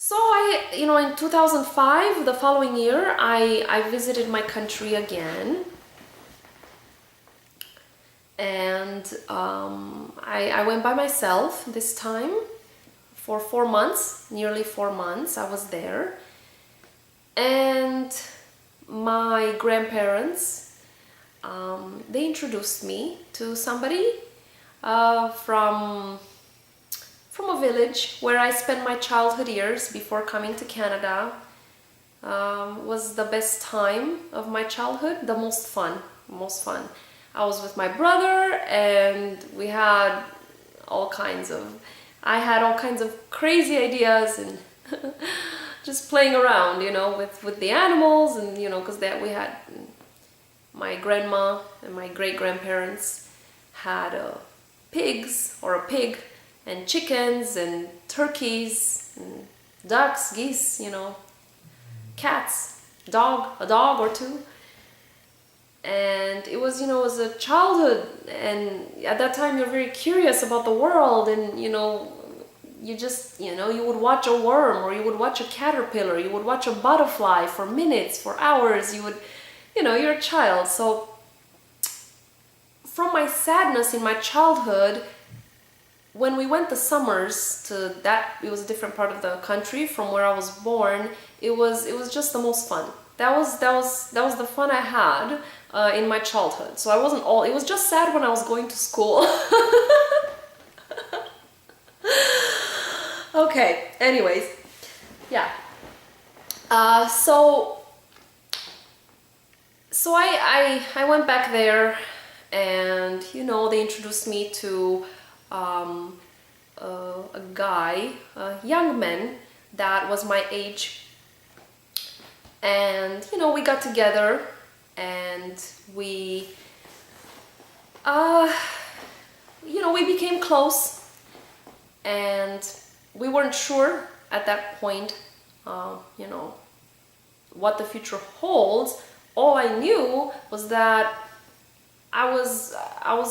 So in 2005, the following year, I visited my country again. And I went by myself this time for 4 months, nearly 4 months I was there. And my grandparents, they introduced me to somebody from a village where I spent my childhood years before coming to Canada. Was the best time of my childhood, the most fun. I was with my brother and I had all kinds of crazy ideas and just playing around, with the animals, and because we had my grandma and my great-grandparents had pigs, or a pig, and chickens and turkeys and ducks, geese, cats, a dog or two. And it was a childhood, and at that time you're very curious about the world, and you just you would watch a worm, or you would watch a caterpillar, you would watch a butterfly for minutes, for hours. You're a child. So from my sadness in my childhood, when we went the summers to it was a different part of the country from where I was born. It was just the most fun. That was the fun I had in my childhood. So it was just sad when I was going to school. Okay, anyways, yeah. So I went back there, and they introduced me to a guy, a young man that was my age. And we got together, and we became close, and we weren't sure at that point what the future holds. All I knew was that I was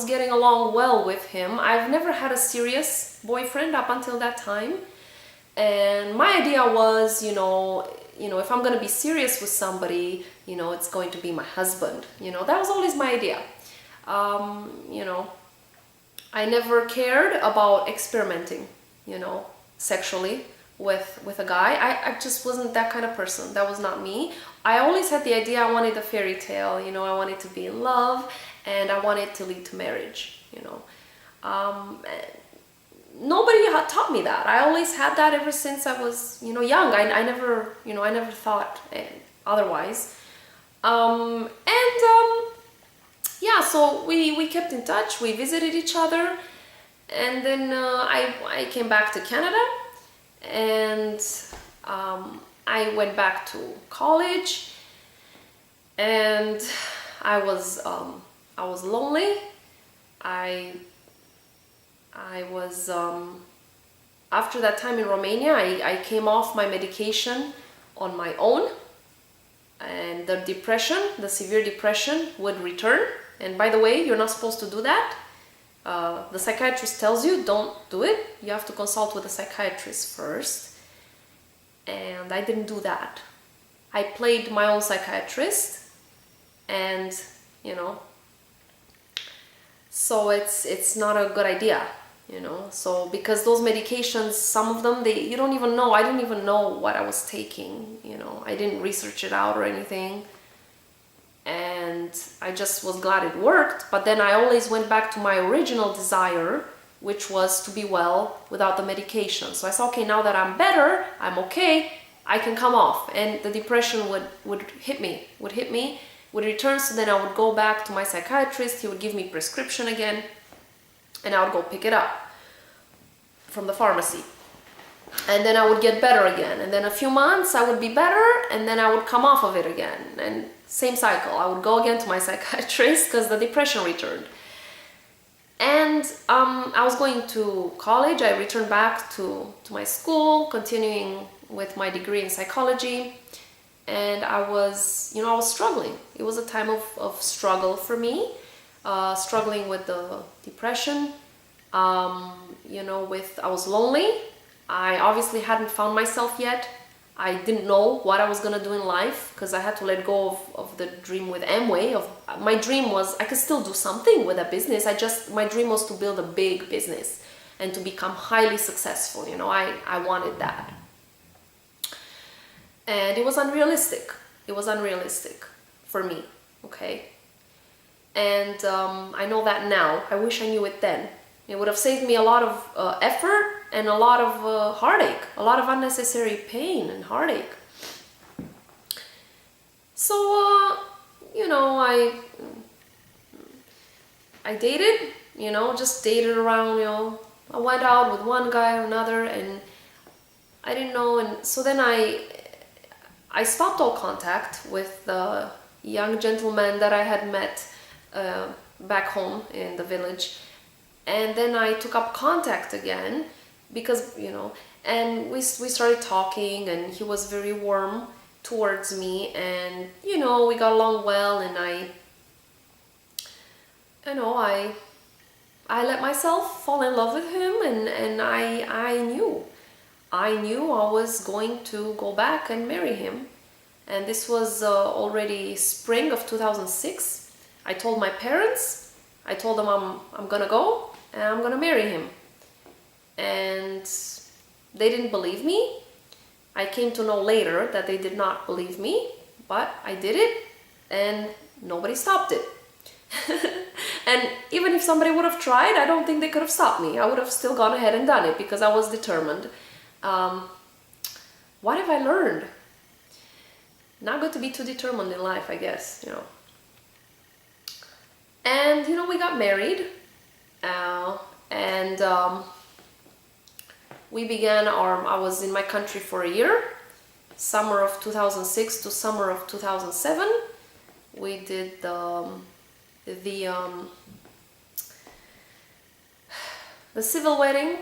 getting along well with him. I've never had a serious boyfriend up until that time, and my idea was, if I'm gonna be serious with somebody, it's going to be my husband. That was always my idea. I never cared about experimenting, sexually with a guy. I just wasn't that kind of person. That was not me. I always had the idea I wanted a fairy tale. I wanted to be in love, and I wanted to lead to marriage. Nobody had taught me that. I always had that ever since I was, young. I never thought otherwise. Yeah, so we kept in touch. We visited each other, and then I came back to Canada, and I went back to college, and I was lonely. I was after that time in Romania, I came off my medication on my own, and the severe depression would return. And by the way, you're not supposed to do that. The psychiatrist tells you don't do it. You have to consult with a psychiatrist first. And I didn't do that. I played my own psychiatrist, and so it's not a good idea. So because those medications, some of them, you don't even know. I didn't even know what I was taking. I didn't research it out or anything, and I just was glad it worked. But then I always went back to my original desire, which was to be well without the medication. So I said, okay, now that I'm better, I'm okay, I can come off. And the depression would hit me, would return. So then I would go back to my psychiatrist. He would give me prescription again, and I would go pick it up from the pharmacy. And then I would get better again. And then a few months I would be better, and then I would come off of it again. And same cycle. I would go again to my psychiatrist because the depression returned. And I was going to college. I returned back to my school, continuing with my degree in psychology. And I was struggling. It was a time of struggle for me. Struggling with the depression, I was lonely, I obviously hadn't found myself yet. I didn't know what I was gonna do in life because I had to let go of the dream with Amway. My dream was I could still do something with a business. My dream was to build a big business and to become highly successful. You know, I wanted that. And it was unrealistic. It was unrealistic for me, okay? And I know that now. I wish I knew it then. It would have saved me a lot of effort and a lot of heartache, a lot of unnecessary pain and heartache. So, you know, I dated, you know, just dated around, you know. I went out with one guy or another, and I didn't know. And so then I stopped all contact with the young gentleman that I had met back home in the village. And then I took up contact again because, you know, and we started talking, and he was very warm towards me, and, you know, we got along well, and I let myself fall in love with him, and I knew I was going to go back and marry him. And this was already spring of 2006. I told my parents, I told them I'm gonna go and I'm gonna marry him. And they didn't believe me. I came to know later that they did not believe me, but I did it and nobody stopped it. And even if somebody would have tried, I don't think they could have stopped me. I would have still gone ahead and done it because I was determined. What have I learned? Not good to be too determined in life, I guess, you know. And, you know, we got married, and we began I was in my country for a year, summer of 2006 to summer of 2007. We did the civil wedding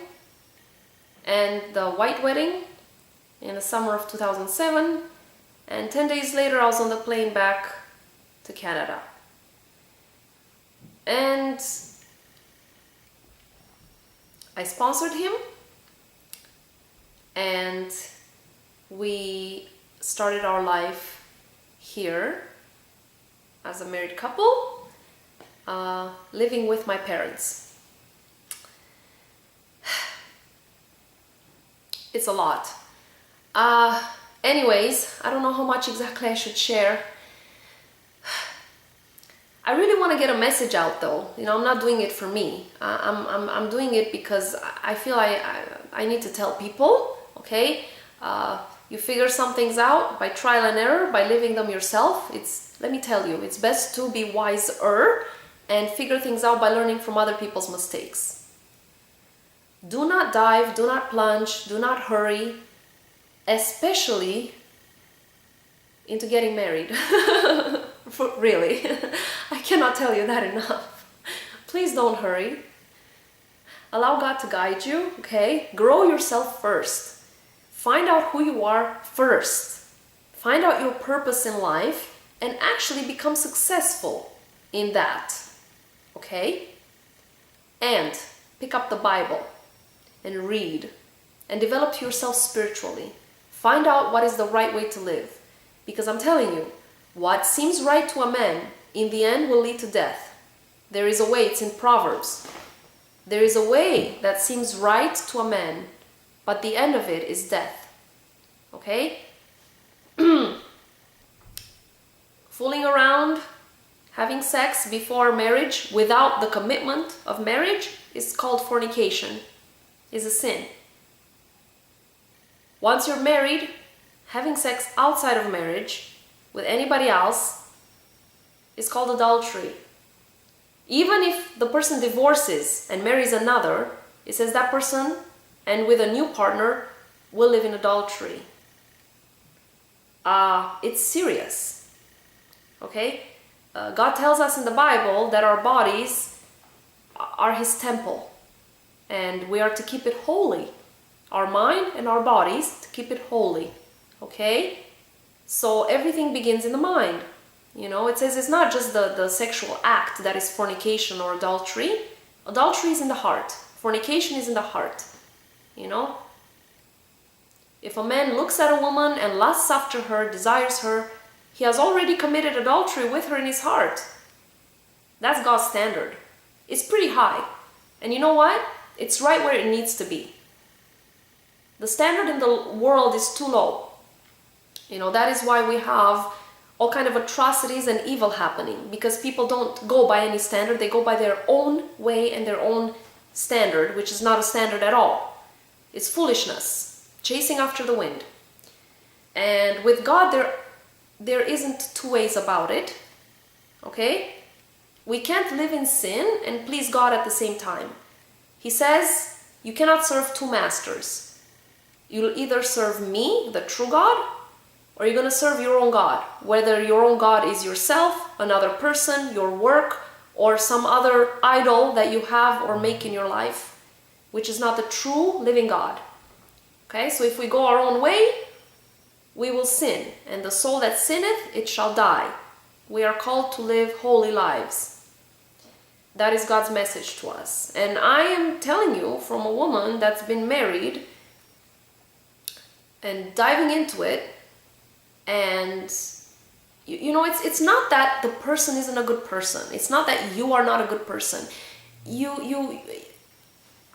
and the white wedding in the summer of 2007. And 10 days later, I was on the plane back to Canada. And I sponsored him, and we started our life here as a married couple, living with my parents. It's a lot. Anyways, I don't know how much exactly I should share. I really want to get a message out, though. You know, I'm not doing it for me. I'm doing it because I feel I need to tell people, okay? You figure some things out by trial and error, by living them yourself. Let me tell you, it's best to be wiser and figure things out by learning from other people's mistakes. Do not dive, do not plunge, do not hurry, especially into getting married. Really, I cannot tell you that enough. Please don't hurry. Allow God to guide you, okay? Grow yourself first. Find out who you are first. Find out your purpose in life and actually become successful in that, okay? And pick up the Bible and read and develop yourself spiritually. Find out what is the right way to live. Because I'm telling you, what seems right to a man, in the end will lead to death. There is a way, it's in Proverbs. There is a way that seems right to a man, but the end of it is death. Okay? Fooling around, having sex before marriage without the commitment of marriage is called fornication. Is a sin. Once you're married, having sex outside of marriage with anybody else is called adultery. Even if the person divorces and marries another, it says that person and with a new partner will live in adultery. It's serious. Okay? God tells us in the Bible that our bodies are His temple, and we are to keep it holy. Our mind and our bodies to keep it holy. Okay? So everything begins in the mind. You know, it says it's not just the sexual act that is fornication or adultery. Adultery is in the heart. Fornication is in the heart. You know? If a man looks at a woman and lusts after her, desires her, he has already committed adultery with her in his heart. That's God's standard. It's pretty high. And you know what? It's right where it needs to be. The standard in the world is too low. That is why we have all kind of atrocities and evil happening, because people don't go by any standard. They go by their own way and their own standard, which is not a standard at all. It's foolishness, chasing after the wind. And with God, there isn't two ways about it. Okay? We can't live in sin and please God at the same time. He says you cannot serve two masters. You'll either serve me, the true God, or you're going to serve your own God. Whether your own God is yourself, another person, your work, or some other idol that you have or make in your life, which is not the true living God. Okay, so if we go our own way, we will sin. And the soul that sinneth, it shall die. We are called to live holy lives. That is God's message to us. And I am telling you from a woman that's been married and diving into it. And it's not that the person isn't a good person. It's not that you are not a good person.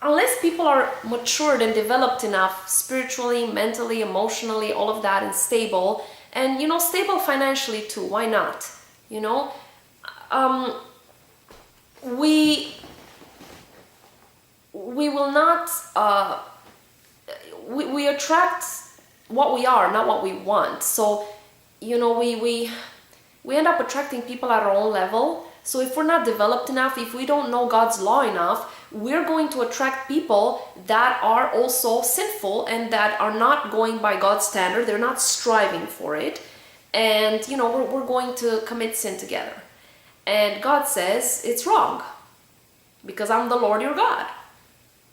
Unless people are matured and developed enough spiritually, mentally, emotionally, all of that, and stable, and stable financially too. Why not? We will not. We attract what we are, not what we want. So, we end up attracting people at our own level. So if we're not developed enough, if we don't know God's law enough, we're going to attract people that are also sinful and that are not going by God's standard. They're not striving for it. And, we're going to commit sin together. And God says it's wrong because I'm the Lord your God.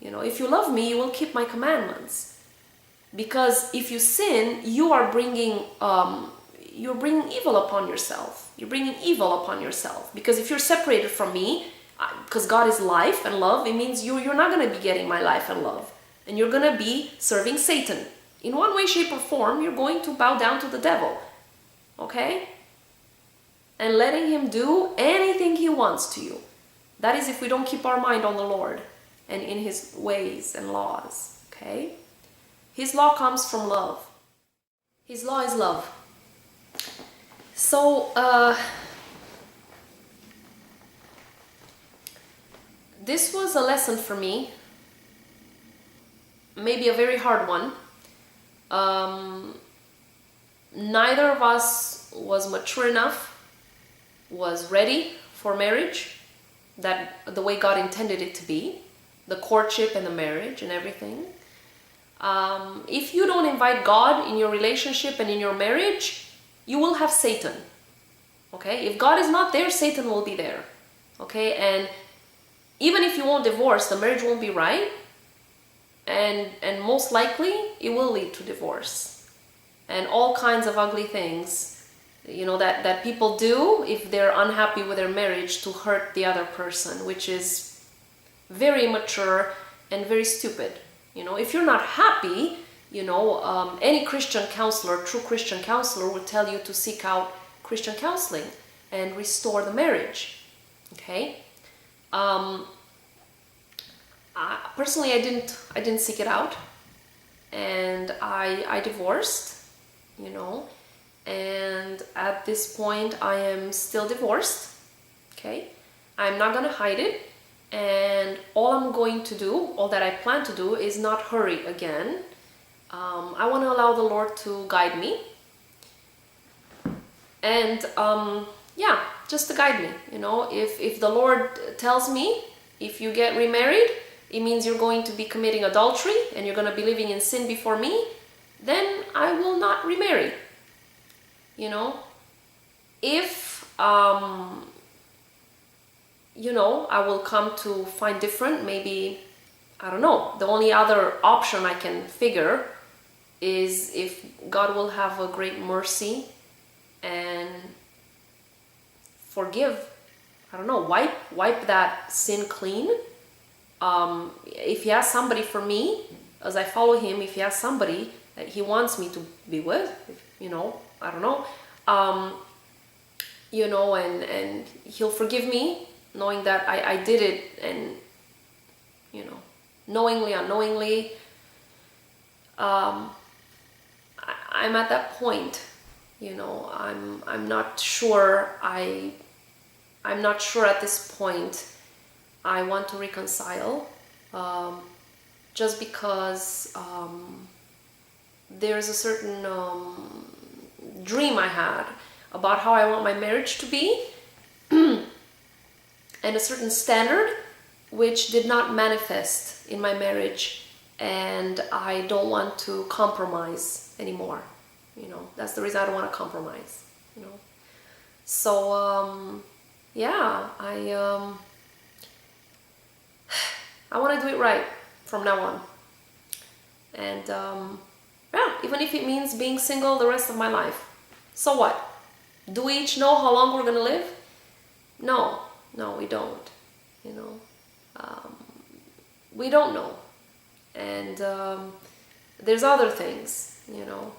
If you love me, you will keep my commandments. Because if you sin, you are bringing evil upon yourself. You're bringing evil upon yourself. Because if you're separated from me, because God is life and love, it means you're not going to be getting my life and love. And you're going to be serving Satan. In one way, shape, or form, you're going to bow down to the devil. Okay? And letting him do anything he wants to you. That is if we don't keep our mind on the Lord and in his ways and laws. Okay? His law comes from love. His law is love. So, this was a lesson for me. Maybe a very hard one. Neither of us was mature enough, was ready for marriage, that the way God intended it to be, the courtship and the marriage and everything. If you don't invite God in your relationship and in your marriage, you will have Satan. Okay? If God is not there, Satan will be there. Okay? And even if you won't divorce, the marriage won't be right. And most likely, it will lead to divorce. And all kinds of ugly things, that people do if they're unhappy with their marriage to hurt the other person, which is very immature and very stupid. If you're not happy, any Christian counselor, true Christian counselor, will tell you to seek out Christian counseling and restore the marriage. Okay? Personally, I didn't seek it out, and I divorced. And at this point, I am still divorced. Okay? I'm not gonna hide it. And all I'm going to do, all that I plan to do, is not hurry again. I want to allow the Lord to guide me. And just to guide me. If the Lord tells me, if you get remarried, it means you're going to be committing adultery and you're going to be living in sin before me, then I will not remarry. If I will come to find different, maybe, I don't know. The only other option I can figure is if God will have a great mercy and forgive, I don't know, wipe that sin clean. If he has somebody for me, as I follow him, if he has somebody that he wants me to be with, you know, I don't know, you know, and he'll forgive me knowing that I did it, and, you know, knowingly, unknowingly. I'm at that point, you know, I'm not sure, I'm not sure at this point I want to reconcile, just because there's a certain dream I had about how I want my marriage to be, and a certain standard which did not manifest in my marriage, and I don't want to compromise anymore. You know, that's the reason I don't want to compromise, you know. So yeah, I want to do it right from now on. And yeah, even if it means being single the rest of my life. So what? Do we each know how long we're going to live? No, we don't. You know, we don't know. And there's other things, you know,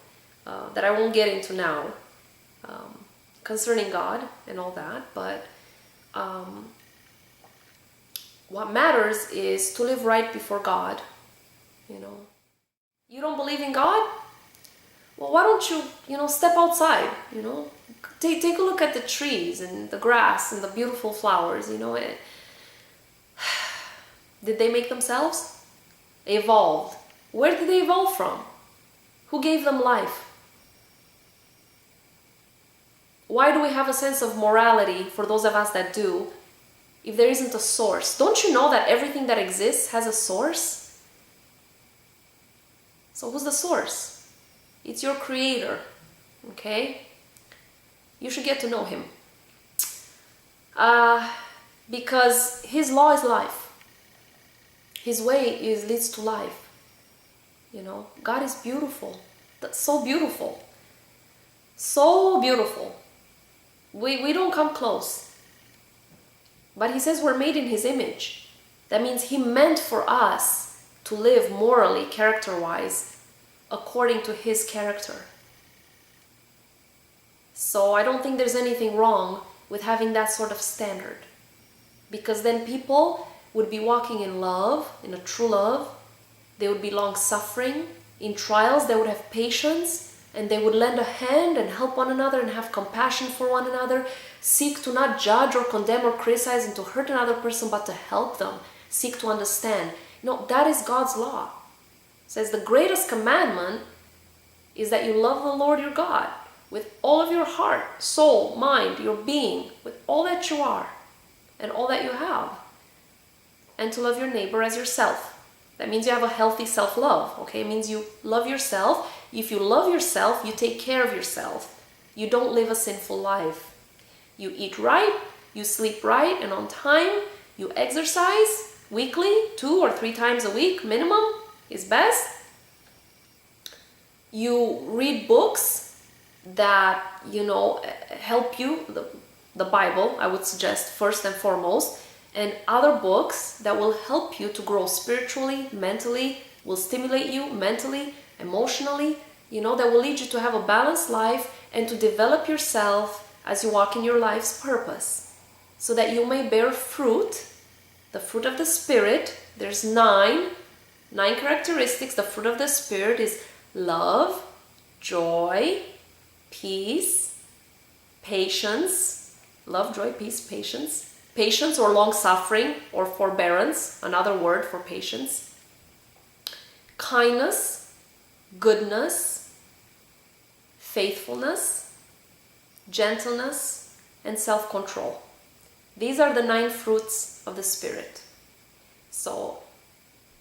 that I won't get into now, concerning God and all that. But what matters is to live right before God, you know. You don't believe in God? Well, why don't you, you know, step outside, you know. Take a look at the trees and the grass and the beautiful flowers, you know. Did they make themselves? They evolved. Where did they evolve from? Who gave them life? Why do we have a sense of morality, for those of us that do, if there isn't a source? Don't you know that everything that exists has a source? So who's the source? It's your Creator, okay? You should get to know Him. Because His law is life. His way leads to life. You know, God is beautiful. That's so beautiful. So beautiful. We don't come close. But He says we're made in His image. That means He meant for us to live morally, character-wise, according to His character. So I don't think there's anything wrong with having that sort of standard. Because then people would be walking in love, in a true love. They would be long-suffering. In trials, they would have patience, and they would lend a hand and help one another and have compassion for one another. Seek to not judge or condemn or criticize and to hurt another person, but to help them. Seek to understand. You know, that is God's law. It says the greatest commandment is that you love the Lord your God with all of your heart, soul, mind, your being, with all that you are and all that you have. And to love your neighbor as yourself. That means you have a healthy self-love, okay? It means you love yourself. If you love yourself, you take care of yourself. You don't live a sinful life. You eat right, you sleep right and on time, you exercise weekly, 2 or 3 times a week, minimum is best. You read books that, you know, help you, the Bible, I would suggest first and foremost, and other books that will help you to grow spiritually, mentally, will stimulate you mentally, emotionally, you know, that will lead you to have a balanced life and to develop yourself as you walk in your life's purpose, so that you may bear fruit, the fruit of the Spirit. There's 9 characteristics. The fruit of the Spirit is love, joy, peace, patience, love, joy, peace, patience or long-suffering or forbearance, another word for patience, kindness, goodness, faithfulness, gentleness, and self-control. These are the 9 fruits of the Spirit. So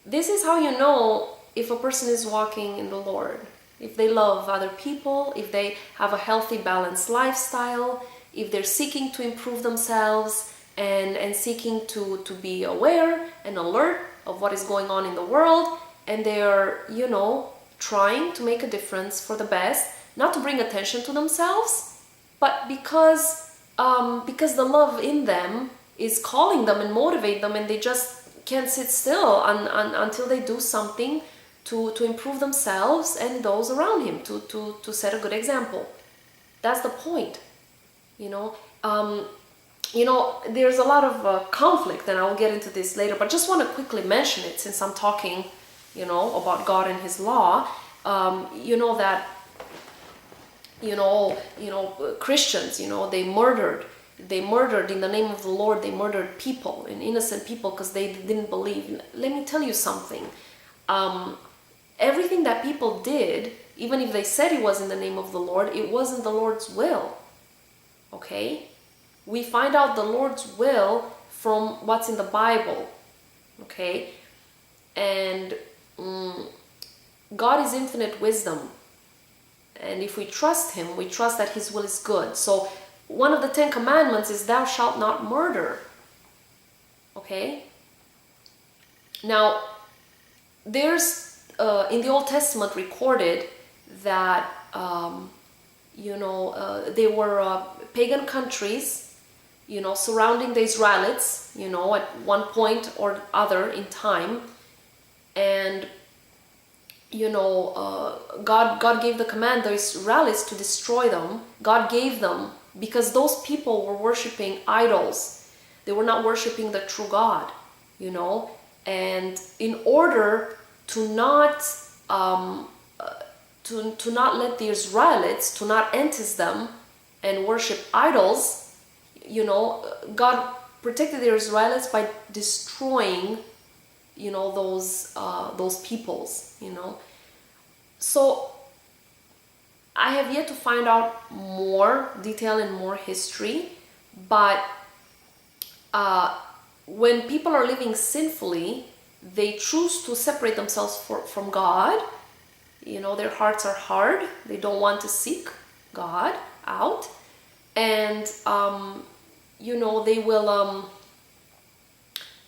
this is how you know if a person is walking in the Lord. If they love other people, if they have a healthy, balanced lifestyle, if they're seeking to improve themselves and seeking to be aware and alert of what is going on in the world, and they're, you know, trying to make a difference for the best, not to bring attention to themselves, but because the love in them is calling them and motivating them, and they just can't sit still until they do something to improve themselves and those around him, to set a good example. That's the point, you know. There's a lot of conflict, and I'll get into this later, but just want to quickly mention it since I'm talking, about God and his law. That Christians, they murdered in the name of the Lord. They murdered people, and innocent people, because they didn't believe. Let me tell you something. Everything that people did, even if they said it was in the name of the Lord, it wasn't the Lord's will. Okay? We find out the Lord's will from what's in the Bible. Okay? And God is infinite wisdom. And if we trust him, we trust that his will is good. So one of the 10 commandments is thou shalt not murder. Okay? Now, there's in the Old Testament recorded that they were pagan countries, surrounding the Israelites, at one point or other in time, and God gave the command the Israelites to destroy them. God gave them, because those people were worshiping idols. They were not worshiping the true God, and in order to not let the Israelites, to not enter them and worship idols, God protected the Israelites by destroying, those peoples, So I have yet to find out more detail and more history, but when people are living sinfully, they choose to separate themselves from God. Their hearts are hard. They don't want to seek God out. And,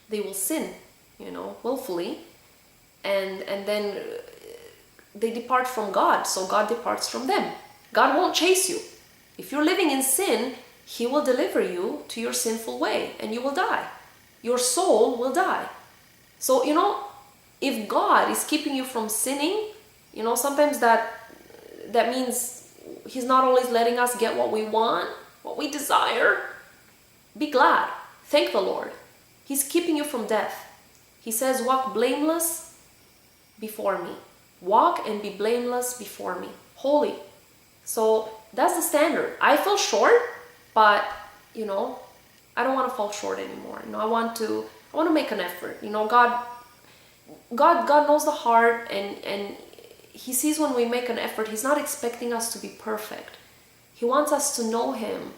they will sin, willfully. And then they depart from God. So God departs from them. God won't chase you. If you're living in sin, he will deliver you to your sinful way and you will die. Your soul will die. So, if God is keeping you from sinning, sometimes that means he's not always letting us get what we want, what we desire. Be glad. Thank the Lord. He's keeping you from death. He says, walk blameless before me. Walk and be blameless before me. Holy. So that's the standard. I fell short, but, I don't want to fall short anymore. I want to make an effort. God knows the heart, and he sees when we make an effort. He's not expecting us to be perfect. He wants us to know him.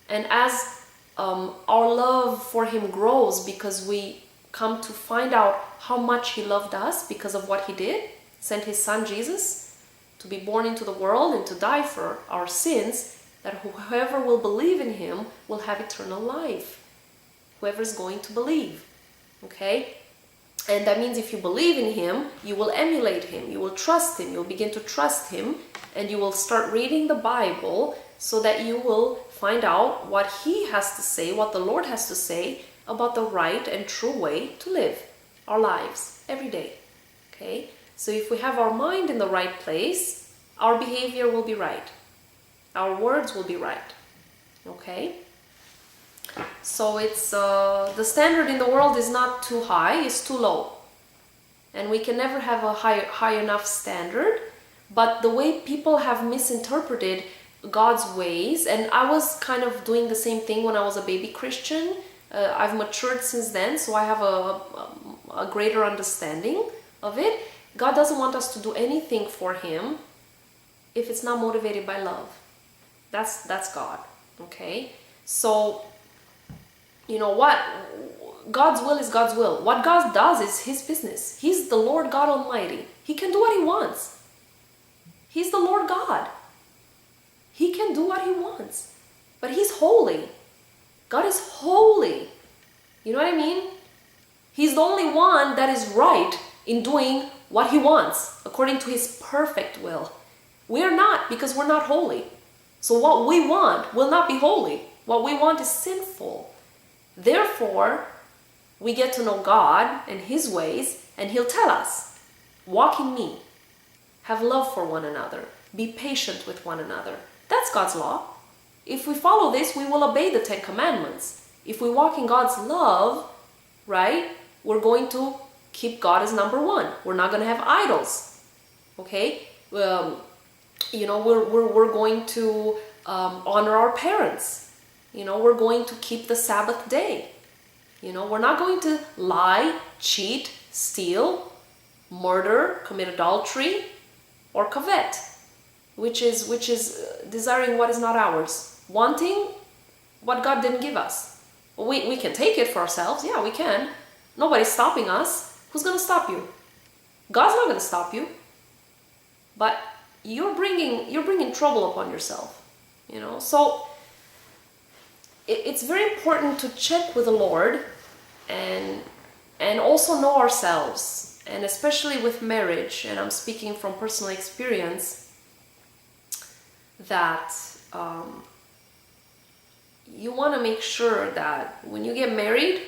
And as our love for him grows, because we come to find out how much he loved us because of what he did, sent his son Jesus to be born into the world and to die for our sins, that whoever will believe in him will have eternal life. Whoever is going to believe. Okay? And that means if you believe in him, you will emulate him, you will trust him, you'll begin to trust him, and you will start reading the Bible so that you will find out what he has to say, what the Lord has to say about the right and true way to live our lives every day. Okay? So if we have our mind in the right place, our behavior will be right. Our words will be right. Okay? So it's the standard in the world is not too high, it's too low. And we can never have a high enough standard. But the way people have misinterpreted God's ways, and I was kind of doing the same thing when I was a baby Christian. I've matured since then, so I have a greater understanding of it. God doesn't want us to do anything for him if it's not motivated by love. That's God. Okay? So, what? God's will is God's will. What God does is his business. He's the Lord God Almighty. He can do what he wants. He's the Lord God. He can do what he wants. But he's holy. God is holy. You know what I mean? He's the only one that is right in doing what he wants according to his perfect will. We're not, because we're not holy. So what we want will not be holy. What we want is sinful. Therefore, we get to know God and his ways, and he'll tell us. walk in me, have love for one another, be patient with one another. That's God's law. If we follow this, we will obey the 10 Commandments. If we walk in God's love, right, we're going to keep God as number one. We're not going to have idols. Okay? You know, we're going to honor our parents. You know, we're going to keep the Sabbath day. You know, we're not going to lie, cheat, steal, murder, commit adultery, or covet, which is desiring what is not ours, wanting what God didn't give us. We can take it for ourselves. Yeah, we can. Nobody's stopping us. Who's going to stop you? God's not going to stop you. But you're bringing trouble upon yourself. You know, so it's very important to check with the Lord and also know ourselves, and especially with marriage, and I'm speaking from personal experience, that you want to make sure that when you get married,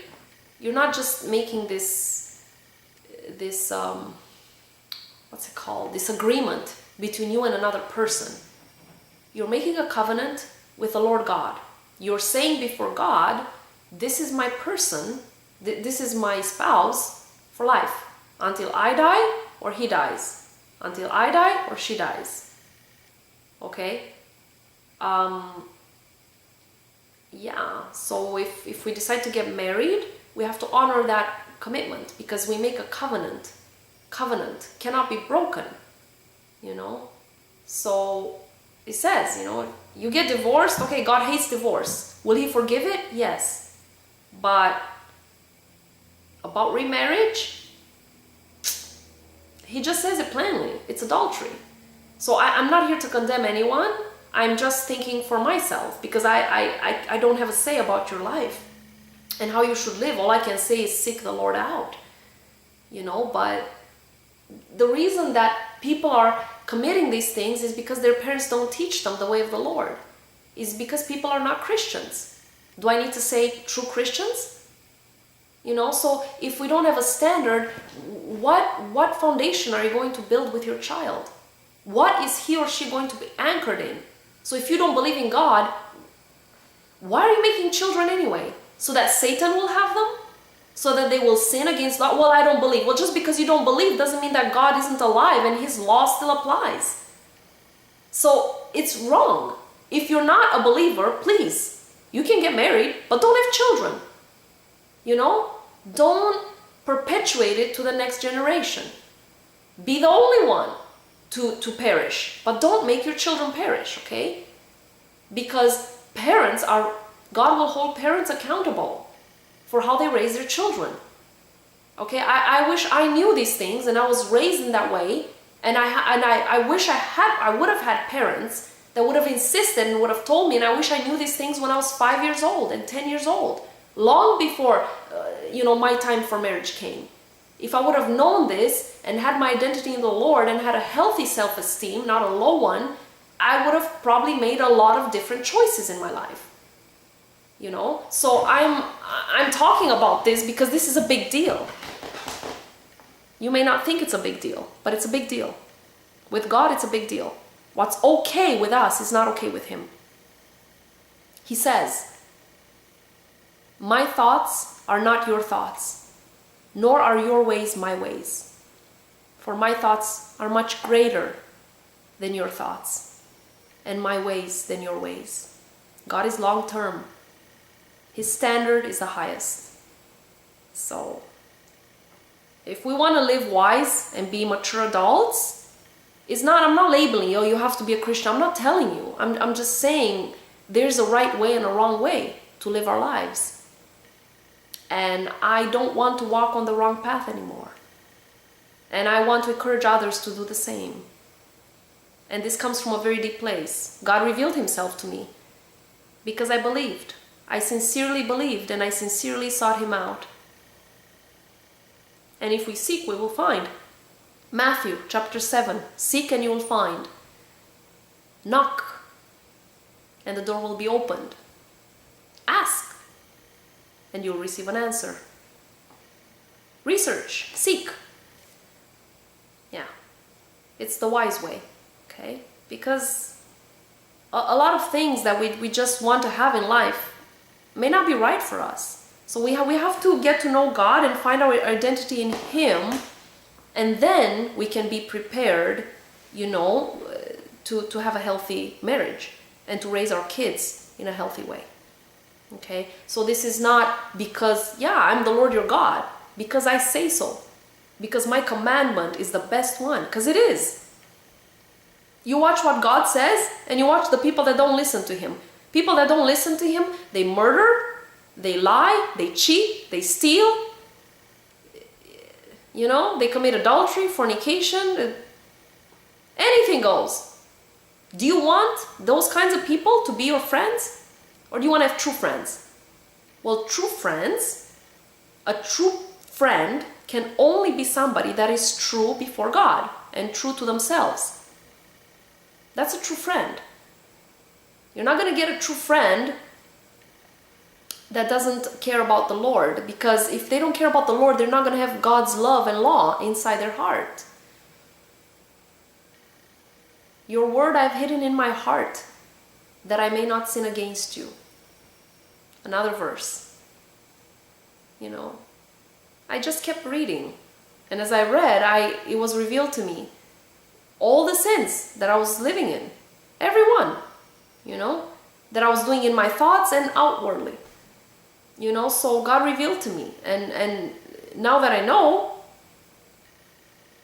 you're not just making this what's it called, this agreement between you and another person. You're making a covenant with the Lord God. You're saying before God, this is my person, this is my spouse for life, until I die or he dies, until I die or she dies. Okay? Yeah, so if we decide to get married, we have to honor that commitment, because we make a covenant. Covenant cannot be broken, you know. So it says, you know, you get divorced, okay, God hates divorce. Will he forgive it? Yes. But about remarriage, he just says it plainly. It's adultery. So I'm not here to condemn anyone. I'm just thinking for myself, because I don't have a say about your life and how you should live. All I can say is seek the Lord out, you know. But the reason that people are committing these things is because their parents don't teach them the way of the Lord. Is because people are not Christians. Do I need to say true Christians? You know, so if we don't have a standard, what foundation are you going to build with your child? What is he or she going to be anchored in? So if you don't believe in God, why are you making children anyway? So that Satan will have them? So that they will sin against God? Well, I don't believe. Well, just because you don't believe doesn't mean that God isn't alive and his law still applies. So it's wrong. If you're not a believer, please, you can get married, but don't have children. You know? Don't perpetuate it to the next generation. Be the only one to perish, but don't make your children perish, okay? Because God will hold parents accountable for how they raise their children. Okay, I wish I knew these things and I was raised in that way, and I wish I would have had parents that would have insisted and would have told me, and I wish I knew these things when I was 5 years old and 10 years old, long before my time for marriage came. If I would have known this and had my identity in the Lord and had a healthy self-esteem, not a low one, I would have probably made a lot of different choices in my life. You know, so I'm talking about this because this is a big deal. You may not think it's a big deal, but it's a big deal. With God, it's a big deal. What's okay with us is not okay with him. He says, my thoughts are not your thoughts, nor are your ways my ways. For my thoughts are much greater than your thoughts, and my ways than your ways. God is long-term. His standard is the highest. So, if we want to live wise and be mature adults, I'm not labeling you, you have to be a Christian. I'm not telling you. I'm just saying there's a right way and a wrong way to live our lives. And I don't want to walk on the wrong path anymore. And I want to encourage others to do the same. And this comes from a very deep place. God revealed himself to me because I believed. I sincerely believed and I sincerely sought him out. And if we seek, we will find. Matthew chapter 7, seek and you will find. Knock and the door will be opened. Ask and you'll receive an answer. Research, seek. It's the wise way, okay? Because a lot of things that we just want to have in life may not be right for us. So we have to get to know God and find our identity in Him, and then we can be prepared, you know, to have a healthy marriage and to raise our kids in a healthy way. Okay? So this is not because, yeah, I'm the Lord your God, because I say so. Because my commandment is the best one, because it is. You watch what God says, and you watch the people that don't listen to Him. People that don't listen to Him, they murder, they lie, they cheat, they steal, you know, they commit adultery, fornication, anything goes. Do you want those kinds of people to be your friends? Or do you want to have true friends? Well, true friends, a true friend can only be somebody that is true before God and true to themselves. That's a true friend. You're not going to get a true friend that doesn't care about the Lord, because if they don't care about the Lord, they're not going to have God's love and law inside their heart. Your word I've hidden in my heart, that I may not sin against you. Another verse. You know, I just kept reading, and as I read, it was revealed to me all the sins that I was living in, every one, you know, that I was doing in my thoughts and outwardly, you know. So God revealed to me, and now that I know,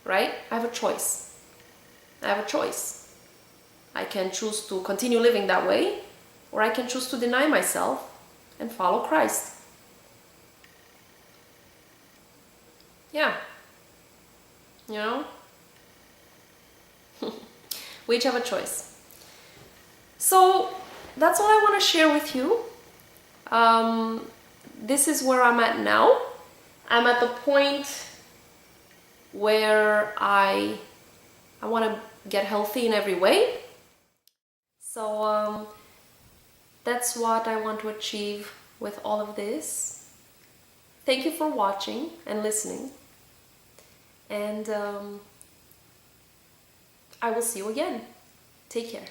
right, I have a choice. I have a choice. I can choose to continue living that way, or I can choose to deny myself and follow Christ. Yeah. You know? We each have a choice. So that's all I want to share with you. This is where I'm at now. I'm at the point where I want to get healthy in every way. So that's what I want to achieve with all of this. Thank you for watching and listening. And I will see you again. Take care.